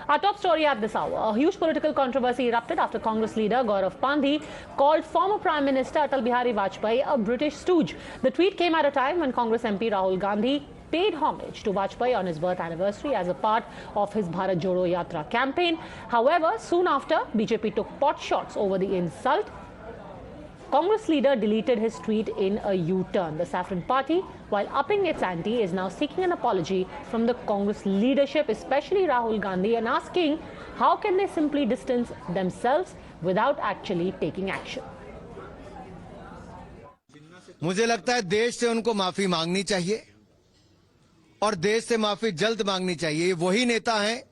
Our top story at this hour. A huge political controversy erupted after Congress leader Gaurav Pandhi called former Prime Minister Atal Bihari Vajpayee a British stooge. The tweet came at a time when Congress MP Rahul Gandhi paid homage to Vajpayee on his birth anniversary as a part of his Bharat Jodo Yatra campaign. However, soon after, BJP took pot shots over the insult. Congress leader deleted his tweet in a U-turn. The Saffron Party, while upping its ante, is now seeking an apology from the Congress leadership, especially Rahul Gandhi, and asking how can they simply distance themselves without actually taking action. मुझे लगता है देश से उनको माफी मांगनी चाहिए और देश से माफी जल्द मांगनी चाहिए। वही नेता हैं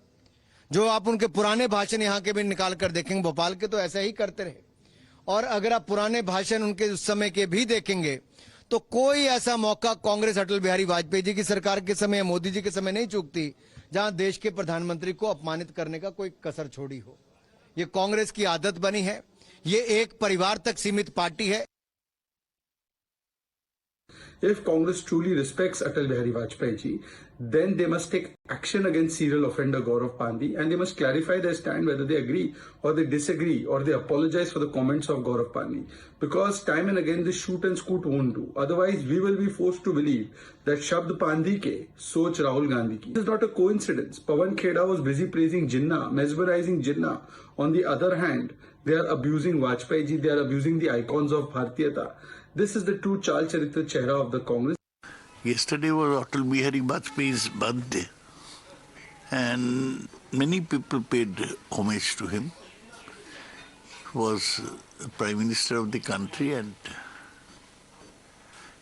जो आप उनके पुराने भाषण यहाँ के भी निकाल कर देखेंगे, भोपाल के तो ऐसा ही करते रहे। और अगर आप पुराने भाषण उनके उस समय के भी देखेंगे तो कोई ऐसा मौका कांग्रेस अटल बिहारी वाजपेयी जी की सरकार के समय, मोदी जी के समय नहीं चूकती जहां देश के प्रधानमंत्री को अपमानित करने का कोई कसर छोड़ी हो। ये कांग्रेस की आदत बनी है। ये एक परिवार तक सीमित पार्टी है। If Congress truly respects Atal Bihari Vajpayee ji, then they must take action against serial offender Gaurav Pandhi, and they must clarify their stand whether they agree or they disagree or they apologize for the comments of Gaurav Pandhi. Because time and again this shoot and scoot won't do. Otherwise, we will be forced to believe that Shabd Pandhi ke soch Rahul Gandhi ki. This is not a coincidence. Pawan Kheda was busy praising Jinnah, mesmerizing Jinnah. On the other hand, they are abusing Vajpayee ji, they are abusing the icons of Bharatiyata. This is the true Chal Charitra Chehra of the Congress. Yesterday was Atal Bihari Vajpayee's birthday, and many people paid homage to him. He was Prime Minister of the country and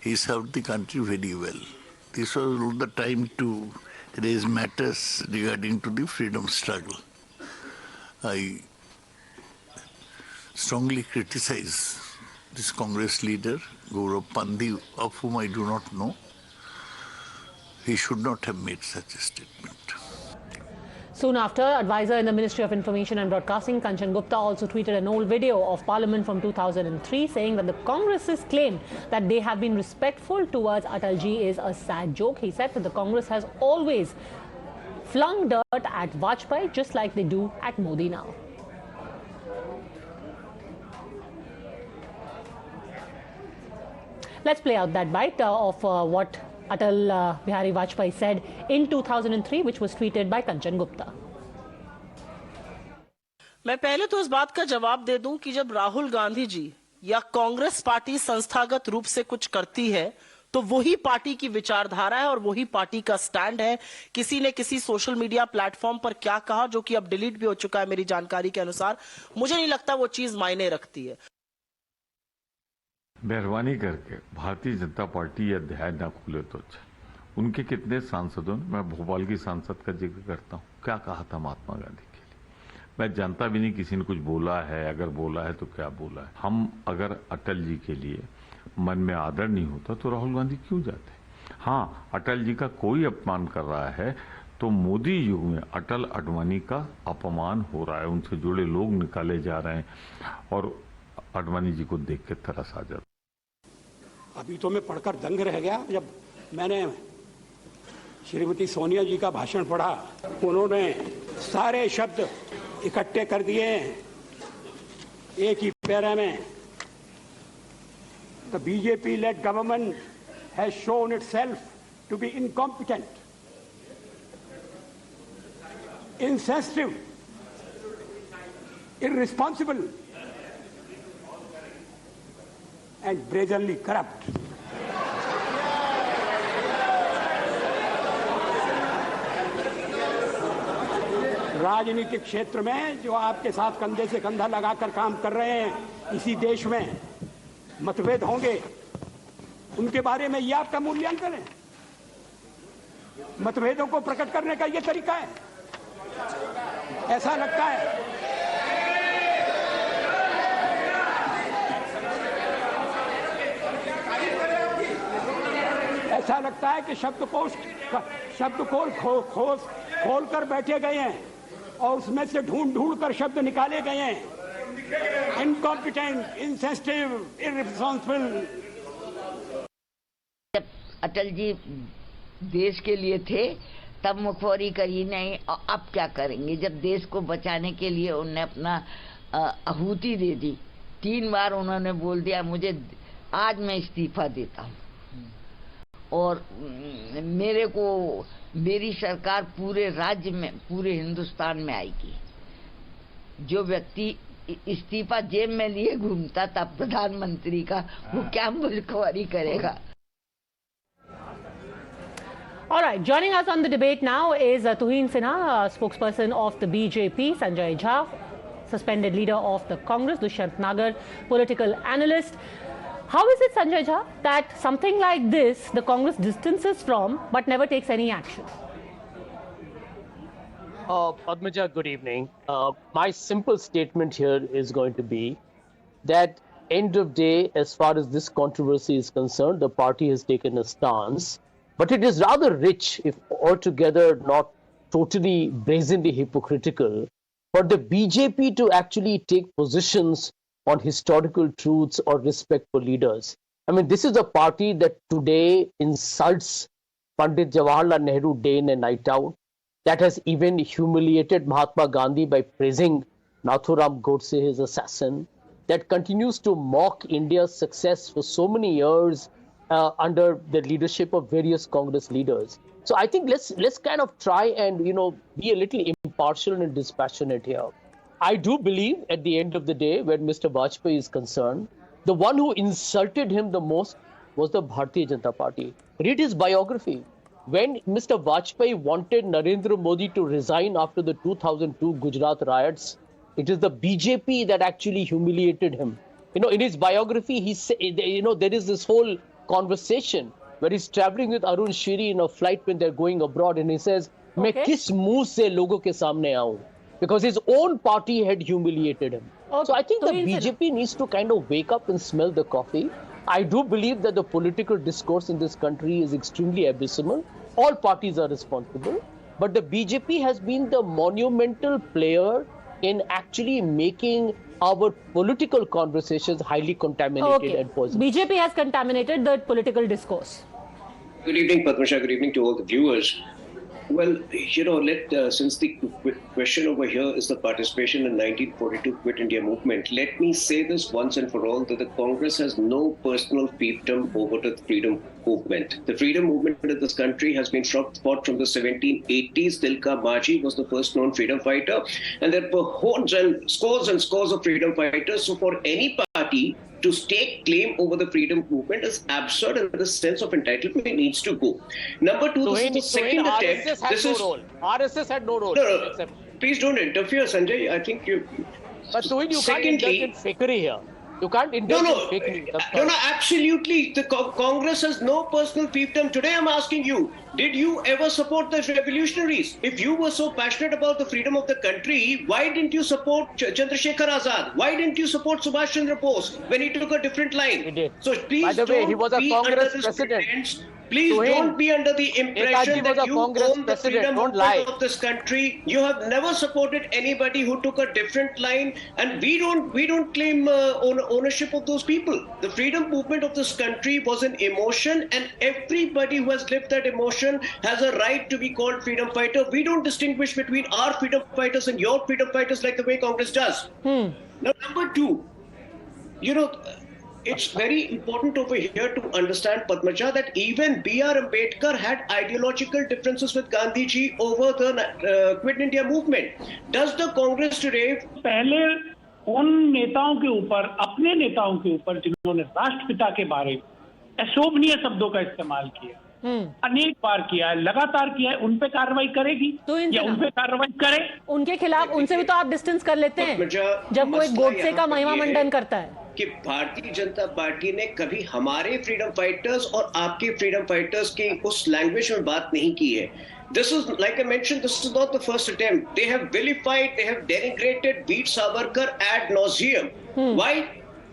he served the country very well. This was the time to raise matters regarding to the freedom struggle. I strongly criticize this Congress leader, Gaurav Pandhi, of whom I do not know. He should not have made such a statement. Soon after, advisor in the Ministry of Information and Broadcasting, Kanchan Gupta, also tweeted an old video of Parliament from 2003 saying that the Congress's claim that they have been respectful towards Atalji is a sad joke. He said that the Congress has always flung dirt at Vajpayee just like they do at Modi now. Let's play out that bite of what Atal Bihari Vajpayee said in 2003, which was tweeted by Kanchan Gupta. मैं पहले तो इस बात का जवाब दे दूं कि जब राहुल गांधी जी या कांग्रेस पार्टी संस्थागत रूप से कुछ करती है तो वही पार्टी की विचारधारा है और वही पार्टी का स्टैंड है। किसी ने किसी सोशल मीडिया प्लेटफॉर्म पर क्या कहा, जो कि अब डिलीट भी हो चुका है मेरी जानकारी के अनुसार, मुझे नहीं लगता वो चीज मायने रखती है। मेहरबानी करके भारतीय जनता पार्टी या अध्याय ना खुले तो अच्छा। उनके कितने सांसदों ने, मैं भोपाल की सांसद का जिक्र करता हूँ, क्या कहा था महात्मा गांधी के लिए। मैं जानता भी नहीं किसी ने कुछ बोला है, अगर बोला है तो क्या बोला है। हम अगर अटल जी के लिए मन में आदर नहीं होता तो राहुल गांधी क्यों जाते। हाँ, अटल जी का कोई अपमान कर रहा है तो मोदी युग में अटल अडवाणी का अपमान हो रहा है। उनसे जुड़े लोग निकाले जा रहे हैं और अडवाणी जी को देख के तरस आ जाता। अभी तो मैं पढ़कर दंग रह गया जब मैंने श्रीमती सोनिया जी का भाषण पढ़ा। उन्होंने सारे शब्द इकट्ठे कर दिए एक ही पैरा में। The BJP led government has shown itself to be incompetent, insensitive, irresponsible and brazenly corrupt. राजनीतिक क्षेत्र में जो आपके साथ कंधे से कंधा लगाकर काम कर रहे हैं, इसी देश में मतभेद होंगे, उनके बारे में ये आपका मूल्यांकन है। मतभेदों को प्रकट करने का ये तरीका है, ऐसा लगता है। ऐसा लगता है कि शब्दकोश खोल कर बैठे गए हैं और उसमें से ढूंढ कर शब्द निकाले गए हैं। Incompetent, insensitive, irresponsible. जब अटल जी देश के लिए थे तब मुखौरी करी नहीं, और अब क्या करेंगे जब देश को बचाने के लिए उन्होंने अपना आहुति दे दी। 3 बार उन्होंने बोल दिया मुझे आज मैं इस्तीफा देता हूँ, और मेरी सरकार पूरे राज्य में, पूरे हिंदुस्तान में आएगी। जो व्यक्ति इस्तीफा जेब में लिए घूमता था प्रधानमंत्री का, वो क्या मुखौरी करेगा। All right, joining us on the debate now is Tuhin Sinha, spokesperson of the BJP, Sanjay Jha, suspended leader of the Congress, Dushyant Nagar, political analyst. How is it, Sanjay Jha, that something like this the Congress distances from but never takes any action? Padmaja, good evening. My simple statement here is going to be that end of day, as far as this controversy is concerned, the party has taken a stance, but it is rather rich, if altogether not totally brazenly hypocritical, for the BJP to actually take positions on historical truths or respect for leaders. I mean, this is a party that today insults Pandit Jawaharlal Nehru day in and night out, that has even humiliated Mahatma Gandhi by praising Nathuram Godse, his assassin, that continues to mock India's success for so many years under the leadership of various Congress leaders. So I think let's kind of try and, be a little impartial and dispassionate here. I do believe at the end of the day, when Mr. Vajpayee is concerned, the one who insulted him the most was the Bharatiya Janata Party. Read his biography. When Mr. Vajpayee wanted Narendra Modi to resign after the 2002 Gujarat riots, it is the BJP that actually humiliated him. In his biography, he said, there is this whole conversation where he's traveling with Arun Shiri in a flight when they're going abroad, and he says, "मैं किस मुंह से लोगों के सामने आऊं?" Because his own party had humiliated him. Okay. So I think the BJP needs to kind of wake up and smell the coffee. I do believe that the political discourse in this country is extremely abysmal. All parties are responsible. But the BJP has been the monumental player in actually making our political conversations highly contaminated and poisonous. BJP has contaminated the political discourse. Good evening, Padmaja. Good evening to all the viewers. Well, since the question over here is the participation in 1942 Quit India movement, let me say this once and for all, that the Congress has no personal fiefdom over the freedom movement. The freedom movement in this country has been fought from the 1780s. Tilka Maji was the first known freedom fighter, and there were hordes and scores of freedom fighters. So for any party to stake claim over the freedom movement is absurd, and the sense of entitlement needs to go. Number two, this is the second attempt. RSS had no role. No. Please don't interfere, Sanjay. I think you. But Tuhin, you can't indulge in fakery here. You can't indulge in fakery. No, absolutely. The Congress has no personal fiefdom. Today I'm asking you, did you ever support the revolutionaries? If you were so passionate about the freedom of the country, why didn't you support Chandrasekhar Azad? Why didn't you support Subhash Chandra Bose when he took a different line? He did. So please, by the way, he was a Congress president. Please don't be under the impression that you own the freedom movement of this country. You have never supported anybody who took a different line, and we don't claim ownership of those people. The freedom movement of this country was an emotion, and everybody who has lived that emotion has a right to be called freedom fighter. We don't distinguish between our freedom fighters and your freedom fighters like the way Congress does. Now, number two, it's very important over here to understand, Padmaja, that even B.R. Ambedkar had ideological differences with Gandhi ji over the Quit India movement. Does the Congress today... पहले उन नेताओं के ऊपर, अपने नेताओं के ऊपर जिन्होंने राष्ट्रपिता के बारे में अशोभनीय शब्दों का इस्तेमाल किया, अनेक बार किया है, लगातार किया है, उन पे कार्रवाई करेगी तो या उन पे कार्रवाई करे? उनके खिलाफ, उनसे भी तो आप डिस्टेंस कर लेते हैं जब कोई गोडसे का महिमा मंडन करता है कि भारतीय जनता पार्टी ने कभी हमारे फ्रीडम फाइटर्स और आपके फ्रीडम फाइटर्स की उस लैंग्वेज में बात नहीं की है. This is, like I mentioned, this is not the first attempt. They have vilified, they have denigrated Veer Savarkar ad nauseum. Why?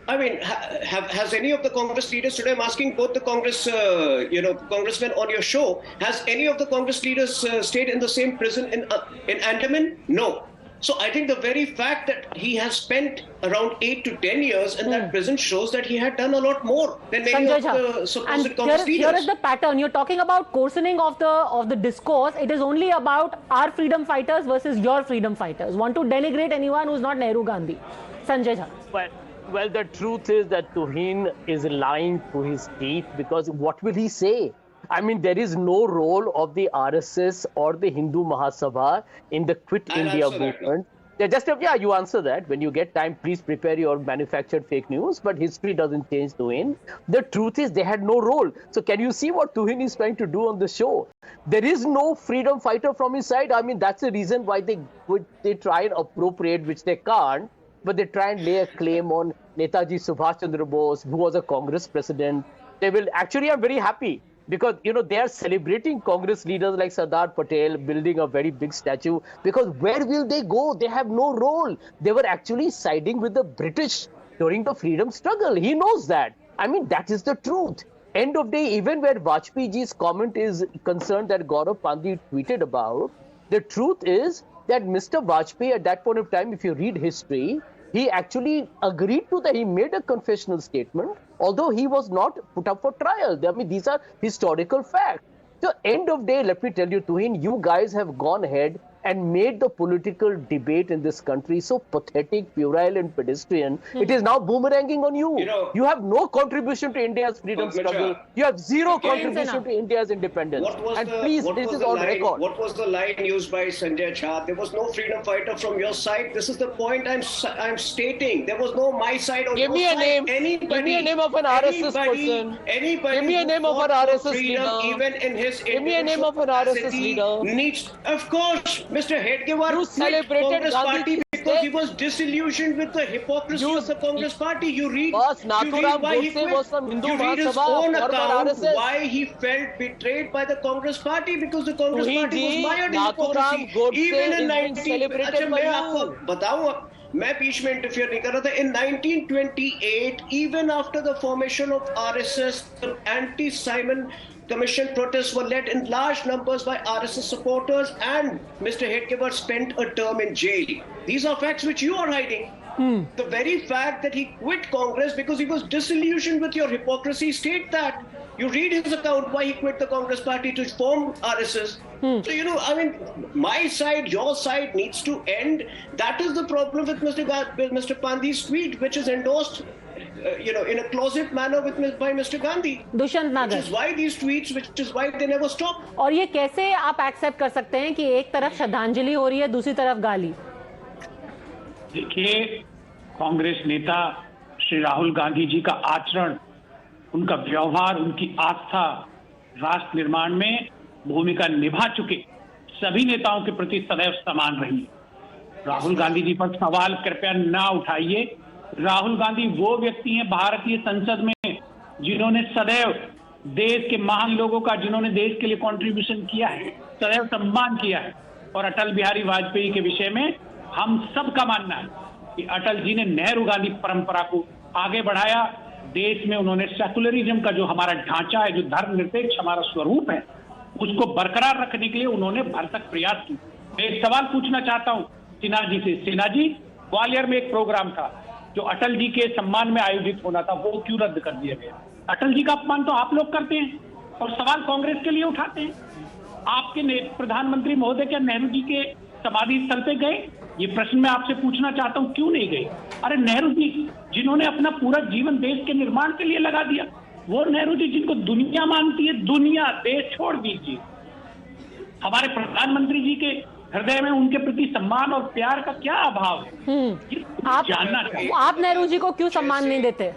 I mean, has any of the Congress leaders, today I'm asking both the Congress, congressmen on your show, has any of the Congress leaders stayed in the same prison in Andaman? No. So I think the very fact that he has spent around 8 to 10 years in that prison shows that he had done a lot more than many Sanjay of Jha. the supposed Congress Here leaders. is the pattern. You're talking about coarsening of the discourse. It is only about our freedom fighters versus your freedom fighters. Want to denigrate anyone who's not Nehru Gandhi. Sanjay Jha. Well, the truth is that Tuhin is lying through his teeth, because what will he say? I mean, there is no role of the RSS or the Hindu Mahasabha in the Quit India movement. You answer that. When you get time, please prepare your manufactured fake news. But history doesn't change Tuhin. The truth is they had no role. So can you see what Tuhin is trying to do on the show? There is no freedom fighter from his side. I mean, that's the reason why they try and appropriate, which they can't. But they try and lay a claim on Netaji Subhash Chandra Bose, who was a Congress president. They will actually, I'm very happy. Because, they are celebrating Congress leaders like Sardar Patel, building a very big statue. Because where will they go? They have no role. They were actually siding with the British during the freedom struggle. He knows that. I mean, that is the truth. End of day, even where Vajpayee ji's comment is concerned that Gaurav Pandhi tweeted about, the truth is that Mr. Vajpayee at that point of time, if you read history, he actually agreed to that. He made a confessional statement, although he was not put up for trial. I mean, these are historical facts. So, end of day, let me tell you, Tuhin, you guys have gone ahead and made the political debate in this country so pathetic, puerile and pedestrian. It is now boomeranging on you. You have no contribution to India's freedom struggle. You have zero contribution to India's independence. This is on record. What was the line used by Sanjay Jha? There was no freedom fighter from your side. This is the point I'm stating. There was no my side or Give your me a side. name. Anybody, Give me a name of an RSS person. Anybody Give me a name of an RSS leader. Even in his Give me a name of an RSS leader. Needs, of course, Mr. Hedgewar You celebrated Congress Gandhi party because he was disillusioned with the hypocrisy of the Congress party. You read Nathuram why he Godse quit. was from Hindu You read his Mahasabha, own former account RSS. why he felt betrayed by the Congress party, because the Congress Tuhin party was ji, mired in Nathuram hypocrisy. Godse Even in is being 19 celebrated अच्छा by मैं you. आपको बताऊं, मैं बीच में interfere नहीं कर रहा था. In 1928, even after the formation of RSS, the anti-Simon Commission protests were led in large numbers by RSS supporters, and Mr. Hedgewar spent a term in jail. These are facts which you are hiding. The very fact that he quit Congress because he was disillusioned with your hypocrisy state that. You read his account why he quit the Congress party to form RSS. So, I mean, my side, your side needs to end. That is the problem with Mr. Pandhi's tweet, which is endorsed, in a closet manner by Mr. Gandhi. Dushyant नागर. Which is why these tweets, which is why they never stop. और ये कैसे आप accept कर सकते हैं कि एक तरफ श्रद्धांजलि हो रही है, दूसरी तरफ गाली? देखिए, कांग्रेस नेता श्री राहुल गांधी जी का आचरण, उनका व्यवहार, उनकी आस्था राष्ट्र निर्माण में भूमिका निभा चुके सभी नेताओं के प्रति सदैव समान रही। राहुल गांधी जी पर सवाल कृपया ना उठाइए। राहुल गांधी वो व्यक्ति हैं भारतीय संसद में जिन्होंने सदैव देश के महान लोगों का, जिन्होंने देश के लिए कंट्रीब्यूशन किया है, सदैव सम्मान किया है। और अटल बिहारी वाजपेयी के विषय में हम सबका मानना है कि अटल जी ने नेहरू गांधी परंपरा को आगे बढ़ाया। देश में उन्होंने सेकुलरिज्म का जो हमारा ढांचा है, जो धर्मनिरपेक्ष हमारा स्वरूप है, उसको बरकरार रखने के लिए उन्होंने भरसक प्रयास किए। मैं एक सवाल पूछना चाहता हूं सिन्हा जी से। सिन्हा जी, ग्वालियर में एक प्रोग्राम था जो अटल जी के सम्मान में आयोजित होना था, वो क्यों रद्द कर दिया गया? अटल जी का अपमान तो आप लोग करते हैं और सवाल कांग्रेस के लिए उठाते हैं। आपके प्रधानमंत्री महोदय क्या नेहरू जी के समाधि स्थल पे गए? ये प्रश्न मैं आपसे पूछना चाहता हूं, क्यों नहीं गए? अरे नेहरू जी जिन्होंने अपना पूरा जीवन देश के निर्माण के लिए लगा दिया, वो नेहरू जी जिनको दुनिया मानती है, दुनिया, देश छोड़ दीजिए। हमारे प्रधानमंत्री जी के हृदय में उनके प्रति सम्मान और प्यार का क्या अभाव है? आप नेहरू जी को क्यों सम्मान नहीं देते?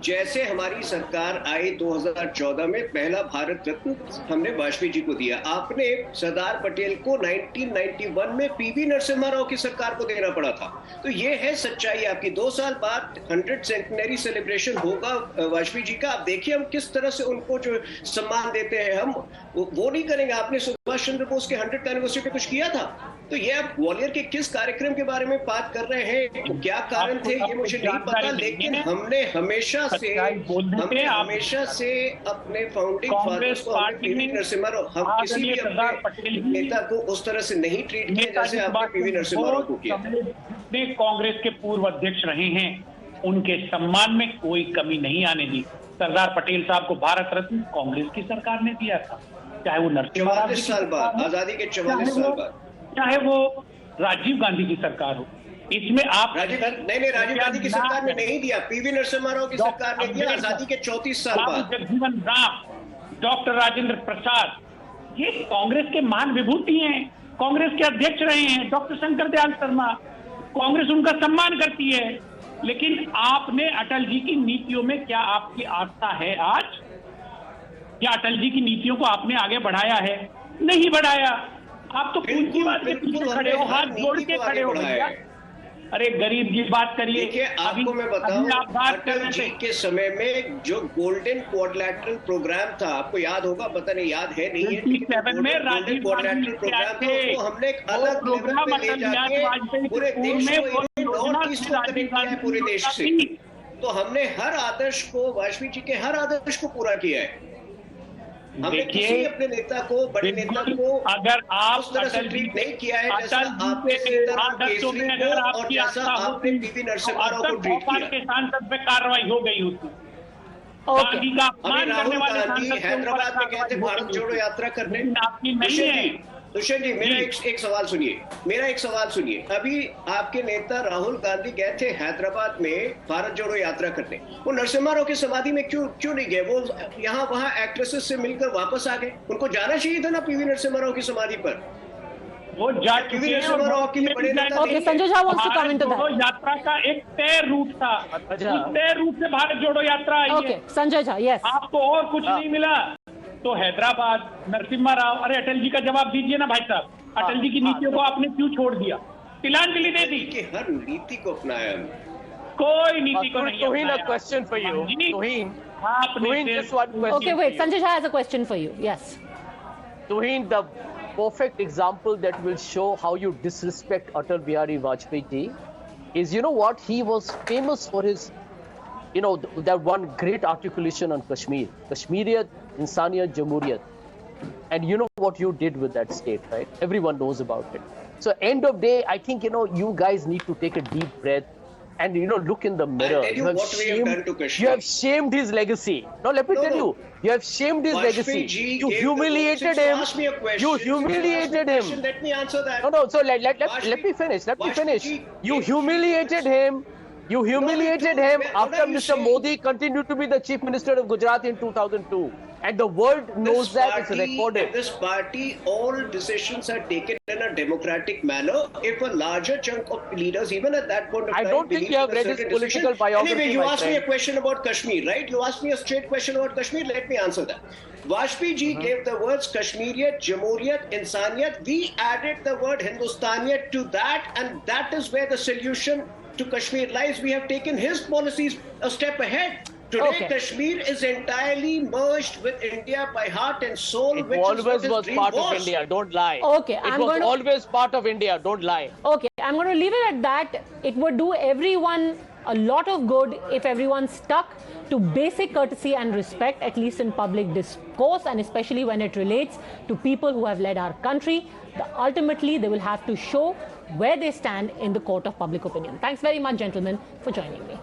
जैसे हमारी सरकार आई 2014 में, पहला भारत रत्न हमने वाजपेयी जी को दिया। आपने सरदार पटेल को 1991 में पीवी नरसिम्हा राव की सरकार को देना पड़ा था। तो ये है सच्चाई आपकी। 2 साल बाद 100 सेंटिनरी सेलिब्रेशन होगा वाजपेयी जी का। आप देखिए हम किस तरह से उनको जो सम्मान देते हैं, हम वो नहीं करेंगे। आपने सुभाष चंद्र बोस के 100th एनिवर्सरी पे कुछ किया था? तो ये आप ग्वालियर के किस कार्यक्रम के बारे में बात कर रहे हैं, क्या कारण थे, ये मुझे नहीं पता। लेकिन हमने हमेशा हमेशा से अपने फाउंडिंग फादर्स को पीवी नरसिम्हा राव, हम किसी भी अपने नेता को उस तरह से नहीं ट्रीट किया जैसे आपने पीवी नरसिम्हा राव को किया। जितने कांग्रेस के पूर्व अध्यक्ष रहे हैं उनके सम्मान में कोई कमी नहीं आने दी। सरदार पटेल साहब को भारत रत्न कांग्रेस की सरकार ने दिया था, चाहे वो नरसिम्हा राव 44 साल बाद, आजादी के 44 साल बाद, चाहे वो राजीव गांधी की सरकार हो। इसमें आप राजीव गांधी की सरकार ने नहीं दिया, पीवी नरसिम्हा राव की सरकार ने दिया आजादी के 34 साल बाद। जगजीवन राम, डॉक्टर राजेंद्र प्रसाद, ये कांग्रेस के महान विभूति हैं, कांग्रेस के अध्यक्ष रहे हैं। डॉक्टर शंकर दयाल शर्मा, कांग्रेस उनका सम्मान करती है। लेकिन आपने अटल जी की नीतियों में क्या आपकी आस्था है आज? क्या अटल जी की नीतियों को आपने आगे बढ़ाया है? नहीं बढ़ाया। आप तो पूंजीवाद के पीछे खड़े हो, हाथ जोड़ के खड़े हो भैया। अरे गरीब की बात करिए। देखिए आपको मैं बताऊं, अटल जी के समय में जो गोल्डन क्वाड्रिलेटरल प्रोग्राम था, आपको याद होगा, पता नहीं याद है नहीं है, गोल्डन क्वाड्रिलेटरल प्रोग्राम था, उसको हमने एक अलग लेवल पे ले जाके पूरे देश को नॉर्थ ईस्ट को कनेक्ट किया है पूरे देश से। तो हमने हर आदर्श को, वाजपेयी जी के हर आदर्श को पूरा किया है। हमने किसी अपने नेता को, बड़े नेता को अगर आप उस तरह से ट्रीट नहीं किया है जैसा आपने सीताराम केसरी को और जैसा आपने पीवी नरसिम्हा राव को ट्रीट किया। के सांसद पे कार्रवाई हो गई होती। अभी राहुल गांधी हैदराबाद में गए थे भारत जोड़ो यात्रा करने। आपकी नहीं है दुष्यंत जी, मेरा एक सवाल सुनिए। अभी आपके नेता राहुल गांधी गए थे हैदराबाद में भारत जोड़ो यात्रा करने। वो नरसिम्हा राव की समाधि में क्यों नहीं गए? वो यहाँ वहाँ एक्ट्रेसेस से मिलकर वापस आ गए। उनको जाना चाहिए था ना पीवी नरसिम्हा राव की समाधि पर। वो जा पीवी नरसिम्हा राव के बड़े नेता। Okay, Sanjay Jha wants to come into that. यात्रा का एक तय रूट था, उस तय रूट से भारत जोड़ो यात्रा आई है। Okay, Sanjay Jha, yes. आपको और कुछ नहीं मिला तो हैदराबाद, नरसिम्हा राव, अरे अटल जी का जवाब दीजिए ना भाई साहब। अटल जी की नीतियों को आपने क्यों छोड़ दिया? तिलांजलि दे दी कि हर नीति को अपनाया, कोई नीति को नहीं। Tohin, a question for you. Tohin, just one question. Okay, wait. Sanjay Jha has a question for you. Yes. Tohin, the perfect example that will show how you disrespect Atal Bihari Vajpayee ji is, you know what? He was famous for his, you know, that one great articulation on Kashmir. Kashmiriyat, Insaniyat, Jamhuriyat. And you know what you did with that state, right? Everyone knows about it. So end of day, I think, you know, you guys need to take a deep breath and, you know, look in the mirror. You have shamed his legacy. No, let me tell you. You have shamed his legacy. You humiliated him. You humiliated him. Let me answer that. No. So let me finish. Let me finish. You humiliated him. You humiliated him after Mr. Modi continued to be the Chief Minister of Gujarat in 2002. And the world knows that, it's recorded. In this party, all decisions are taken in a democratic manner. If a larger chunk of leaders, even at that point of time, I don't think you have read his political biography. Anyway, you asked me a question about Kashmir, right? You asked me a straight question about Kashmir. Let me answer that. Vajpayee ji gave the words Kashmiriyat, Jamhuriyat, Insaniyat. We added the word Hindustaniyat to that, and that is where the solution to Kashmir lies. We have taken his policies a step ahead. Today, Kashmir is entirely merged with India by heart and soul. It always was part of India. Don't lie. Okay, it was always part of India. Don't lie. Okay, I'm going to leave it at that. It would do everyone a lot of good if everyone stuck to basic courtesy and respect, at least in public discourse, and especially when it relates to people who have led our country. Ultimately, they will have to show where they stand in the court of public opinion. Thanks very much, gentlemen, for joining me.